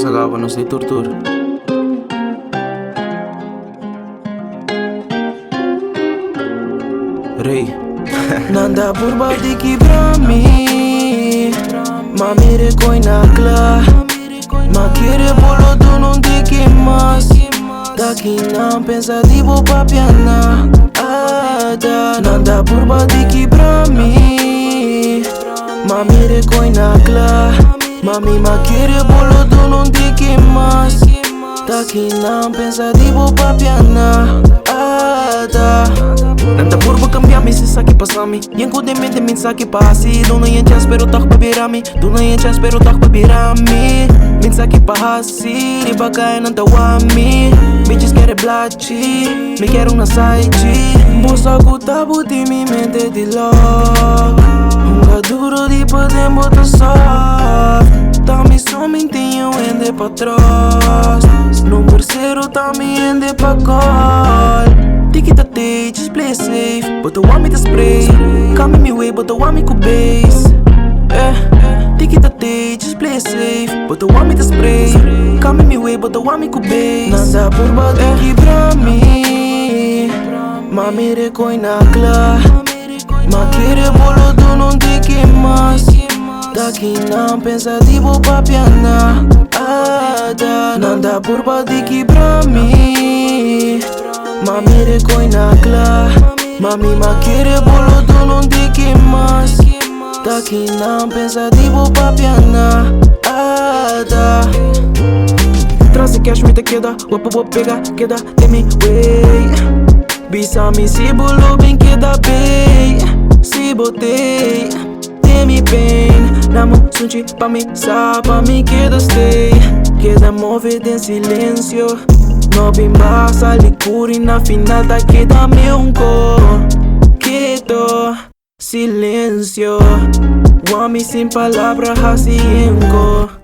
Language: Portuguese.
essa gava, não sei tortura. Rei. Nanda por bati que pra mim Mami recoi na clá Ma querer bolo tu não te queimas Daqui não pensa tipo papiana Nanda por bati que pra mim Mami recoi na clá Mami ma querer bolo tu não te queimas Daqui não pensa tipo papiana Nanda purba cambiar-me se saque passar-me Yanko de mente me saque passe Tu não ia chance pero tak pa birami Tu não ia chance pero tak pa birami Me saque passe Riba kaya ng tawami Bitches quer blachi Me quero na site Busa ko tabu di mi mente di lock Hunga duro di podem botar soft Tami somente ende pa trás No parceiro tami ende pa call Tikita te, just play safe But I want me to spray Come in me way, but I want me to base Tikita te, just play safe But I want me to spray Come in me way, but I want me to base Nanda por bati pra mim Mami recoi na clá Ma querer bolo tu não te queimas Daqui não pensa tipo papiana Nanda por bati pra mim Mami recoi na clá Mami ma querer bolo tu não te queimas Daqui não pensa tipo papiana Traze cash me te queda Wapa pega, queda de mi way Bisa mi si bolo bem queda bem Si botei de mi pain Namo sunchi pa mi sa pa mi queda stay Queda mover em silêncio No bimba sa licuri na final da queda meu Quieto, silêncio Wami sin palabras así enco